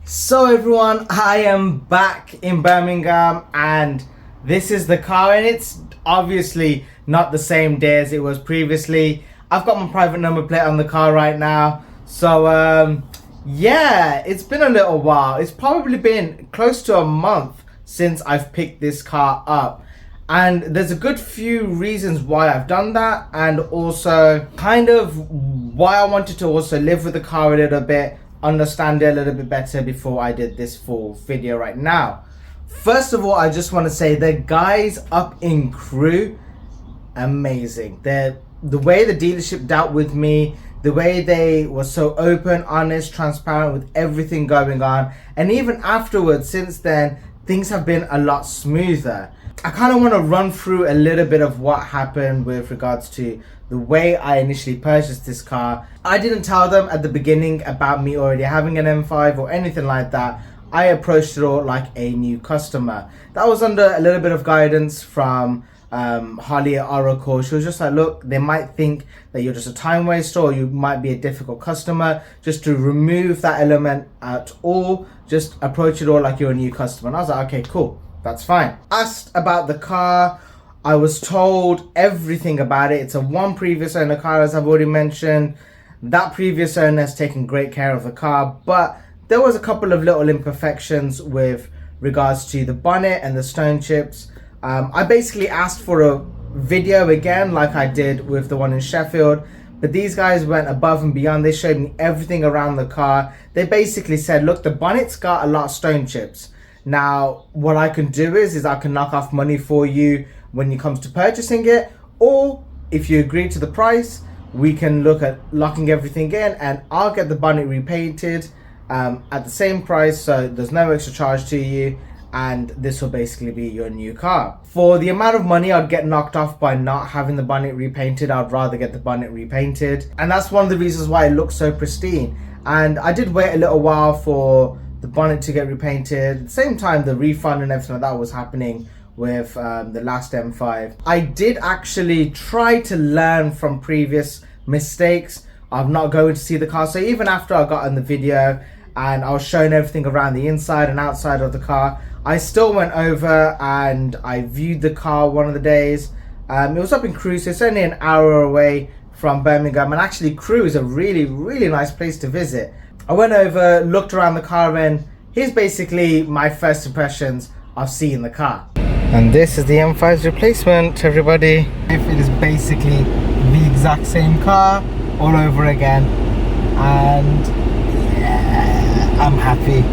So everyone, I am back in Birmingham and this is the car, and it's obviously not the same day as it was previously. I've got my private number plate on the car right now. So yeah, it's been a little while. It's probably been close to a month since I've picked this car up. And there's a good few reasons why I've done that, and also kind of why I wanted to also live with the car a little bit, understand it a little bit better before I did this full video right now. First of all, I just want to say the guys up in Crewe, amazing. The way the dealership dealt with me, the way they were so open, honest, transparent with everything going on, and even afterwards, since then, things have been a lot smoother. I kind of want to run through a little bit of what happened with regards to the way I initially purchased this car. I didn't tell them at the beginning about me already having an M5 or anything like that. I approached it all like a new customer. That was under a little bit of guidance from Holly at Oracle. She was just like, look, they might think that you're just a time waster or you might be a difficult customer. Just to remove that element at all, just approach it all like you're a new customer. And I was like, okay, cool. That's fine. Asked about the car, I was told everything about it. It's a one previous owner car, as I've already mentioned. That previous owner has taken great care of the car, but there was a couple of little imperfections with regards to the bonnet and the stone chips. I basically asked for a video again like I did with the one in Sheffield, but these guys went above and beyond. They showed me everything around the car. They basically said, look, the bonnet's got a lot of stone chips. Now, what I can do is I can knock off money for you when it comes to purchasing it, or if you agree to the price, we can look at locking everything in and I'll get the bonnet repainted at the same price, so there's no extra charge to you, and this will basically be your new car. For the amount of money I'd get knocked off by not having the bonnet repainted, I'd rather get the bonnet repainted, and that's one of the reasons why it looks so pristine. And I did wait a little while for the bonnet to get repainted. At the same time, the refund and everything like that was happening with the last M5. I did actually try to learn from previous mistakes of not going to see the car. So even after I got in the video and I was showing everything around the inside and outside of the car, I still went over and I viewed the car one of the days. It was up in Crewe, so it's only an hour away from Birmingham, and actually Crewe is a really nice place to visit. I went over, looked around the car, and here's basically my first impressions of seeing the car. And this is the M5's replacement, everybody. It is basically the exact same car all over again, and yeah, I'm happy.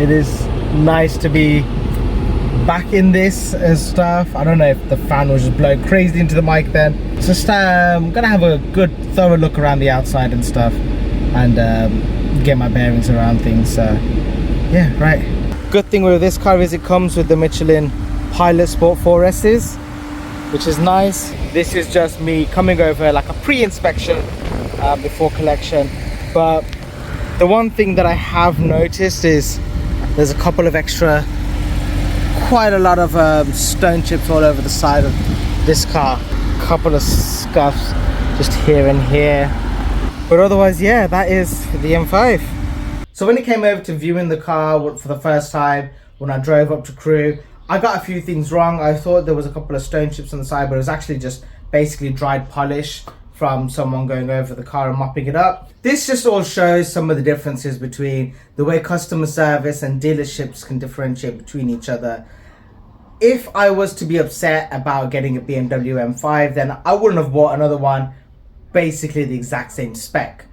It is nice to be back in this and stuff. I don't know if the fan was just blowing crazy into the mic then. Just gonna have a good thorough look around the outside and stuff, and get my bearings around things. Yeah, right. Good thing with this car is it comes with the Michelin Pilot Sport 4S's, which is nice. This is just me coming over like a pre-inspection before collection. But the one thing that I have noticed is there's a couple of extra, quite a lot of stone chips all over the side of this car. Couple of scuffs just here and here. But otherwise, yeah, that is the M5. So when it came over to viewing the car for the first time, when I drove up to Crewe, I got a few things wrong. I thought there was a couple of stone chips on the side, but it was actually just basically dried polish from someone going over the car and mopping it up. This just all shows some of the differences between the way customer service and dealerships can differentiate between each other. If I was to be upset about getting a BMW M5, then I wouldn't have bought another one basically the exact same spec.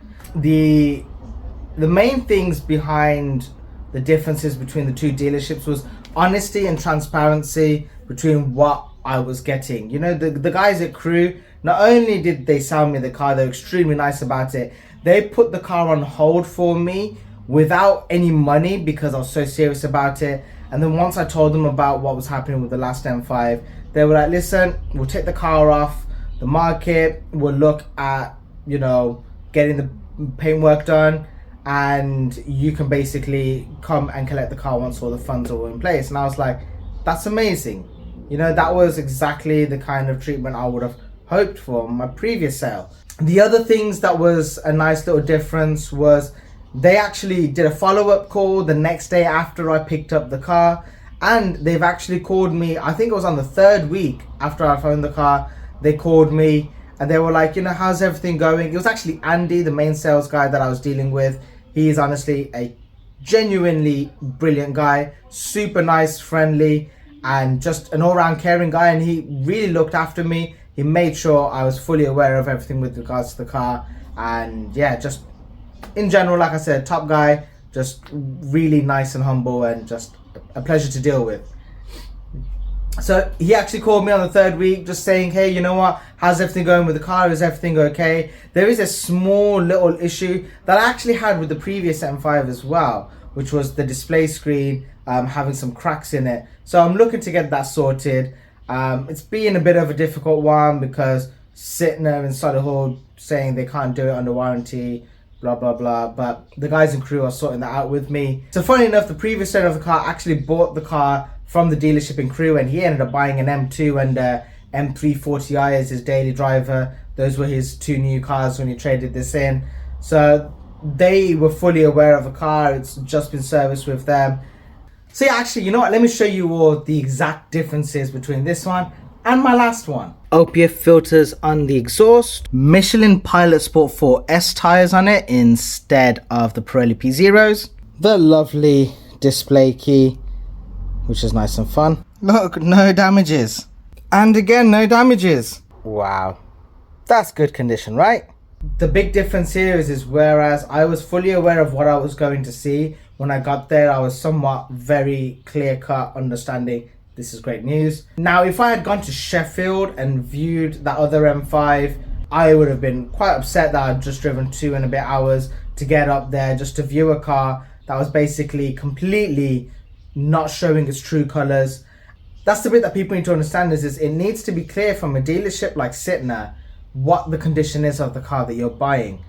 The main things behind the differences between the two dealerships was honesty and transparency between what I was getting. You know, the guys at Crewe, not only did they sell me the car, they're extremely nice about it. They put the car on hold for me without any money because I was so serious about it. And then once I told them about what was happening with the last M5, they were like, listen, we'll take the car off the market, we'll look at, you know, getting the paintwork done, and you can basically come and collect the car once all the funds are in place. And I was like, that's amazing. You know, that was exactly the kind of treatment I would have hoped for my previous sale. The other things that was a nice little difference was They actually did a follow-up call the next day after I picked up the car, and they've actually called me, I think it was on the 3rd week after I found the car. They called me and they were like, you know, how's everything going? It was actually Andy, the main sales guy that I was dealing with. He is honestly a genuinely brilliant guy, super nice, friendly, and just an all-round caring guy. And he really looked after me. He made sure I was fully aware of everything with regards to the car. And yeah, just in general, like I said, top guy, just really nice and humble, and just a pleasure to deal with. So he actually called me on the 3rd week just saying, hey, you know what, how's everything going with the car? Is everything okay? There is a small little issue that I actually had with the previous M5 as well, which was the display screen having some cracks in it. So I'm looking to get that sorted. It's been a bit of a difficult one because Sytner and Solihull saying they can't do it under warranty, blah blah blah, but the guys in Crewe are sorting that out with me. So funny enough, the previous owner of the car actually bought the car from the dealership in Crewe, and he ended up buying an M2 and a M3 40i as his daily driver. Those were his 2 new cars when he traded this in. So they were fully aware of the car. It's just been serviced with them. So yeah, actually, you know what, let me show you all the exact differences between this one and my last one. OPF filters on the exhaust, Michelin Pilot Sport 4 S tyres on it instead of the Pirelli P0s, the lovely display key, which is nice and fun. Look, no damages. And again, no damages. Wow. That's good condition, right? The big difference here is whereas I was fully aware of what I was going to see, when I got there, I was somewhat very clear-cut understanding this is great news. Now, if I had gone to Sheffield and viewed that other M5, I would have been quite upset that I'd just driven 2 and a bit hours to get up there just to view a car that was basically completely not showing its true colors. That's the bit that people need to understand is it needs to be clear from a dealership like Sytner what the condition is of the car that you're buying.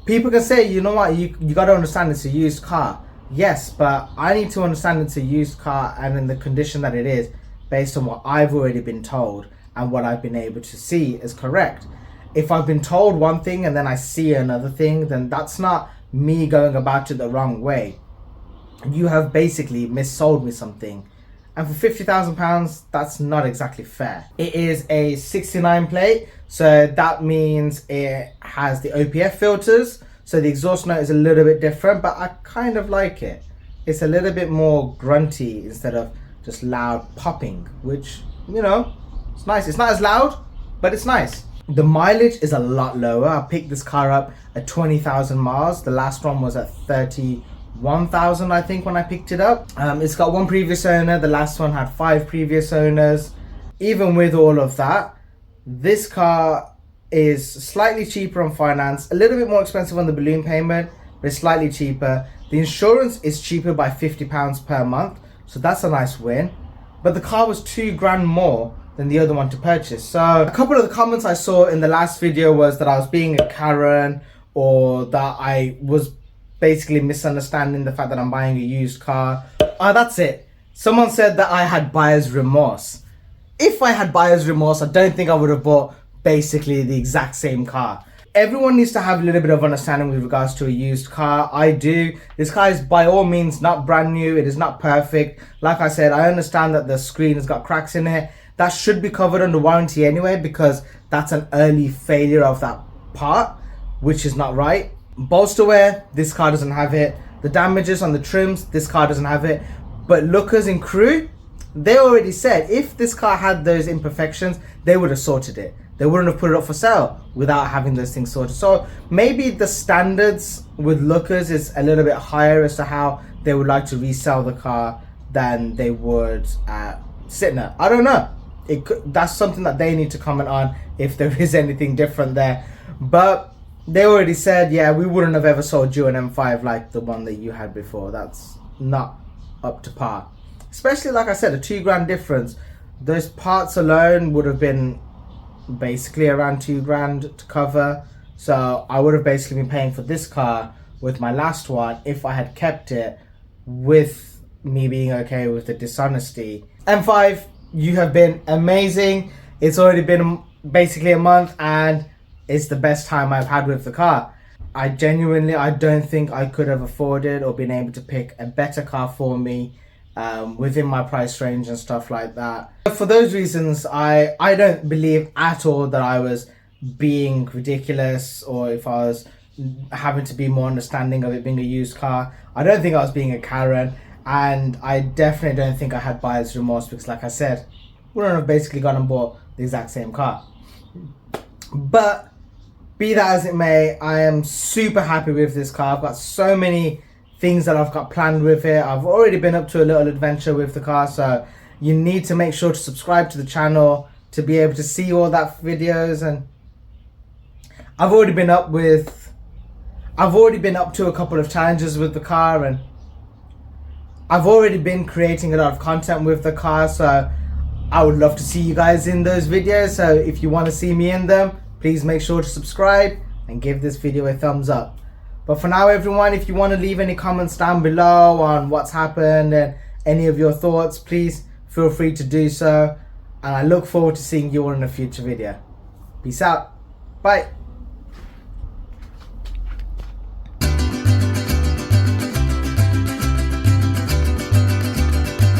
People can say, you know what, you got to understand it's a used car. Yes, but I need to understand it's a used car and in the condition that it is based on what I've already been told and what I've been able to see is correct. If I've been told one thing and then I see another thing, then that's not me going about it the wrong way. You have basically missold me something. And for £50,000, that's not exactly fair. It is a 69 plate, so that means it has the OPF filters. So the exhaust note is a little bit different, but I kind of like it. It's a little bit more grunty instead of just loud popping, which, you know, it's nice. It's not as loud, but it's nice. The mileage is a lot lower. I picked this car up at 20,000 miles. The last one was at 31,000, I think, when I picked it up. It's got 1 previous owner. The last one had 5 previous owners. Even with all of that, this car is slightly cheaper on finance, a little bit more expensive on the balloon payment, but it's slightly cheaper. The insurance is cheaper by £50 per month, so that's a nice win. But the car was £2,000 more than the other one to purchase. So a couple of the comments I saw in the last video was that I was being a Karen, or that I was basically misunderstanding the fact that I'm buying a used car. That's it. Someone said that I had buyer's remorse. If I had buyer's remorse, I don't think I would have bought basically the exact same car. Everyone needs to have a little bit of understanding with regards to a used car. I do. This car is by all means not brand new. It is not perfect. Like I said, I understand that the screen has got cracks in it. That should be covered under warranty anyway, because that's an early failure of that part, which is not right. Bolster wear, this car doesn't have it. The damages on the trims, this car doesn't have it. But Lookers in Crewe, they already said if this car had those imperfections, they would have sorted it. They wouldn't have put it up for sale without having those things sorted. So maybe the standards with Lookers is a little bit higher as to how they would like to resell the car than they would at Sytner. I don't know. That's something that they need to comment on if there is anything different there. But they already said, yeah, we wouldn't have ever sold you an M5 like the one that you had before. That's not up to par. Especially, like I said, a £2,000 difference. Those parts alone would have been basically around £2,000 to cover. So I would have basically been paying for this car with my last one if I had kept it, with me being okay with the dishonesty. M5, you have been amazing. It's already been basically a month and it's the best time I've had with the car. I genuinely, I don't think I could have afforded or been able to pick a better car for me within my price range and stuff like that. For those reasons, I don't believe at all that I was being ridiculous, or if I was having to be more understanding of it being a used car. I don't think I was being a Karen, and I definitely don't think I had buyer's remorse, because like I said, wouldn't have basically gone and bought the exact same car. But be that as it may, I am super happy with this car. I've got so many things that I've got planned with it. I've already been up to a little adventure with the car, so you need to make sure to subscribe to the channel to be able to see all that videos. And I've already been up to a couple of challenges with the car, and I've already been creating a lot of content with the car, so I would love to see you guys in those videos. So if you want to see me in them, please make sure to subscribe and give this video a thumbs up. But for now, everyone, if you want to leave any comments down below on what's happened and any of your thoughts, please feel free to do so. And I look forward to seeing you all in a future video. Peace out. Bye.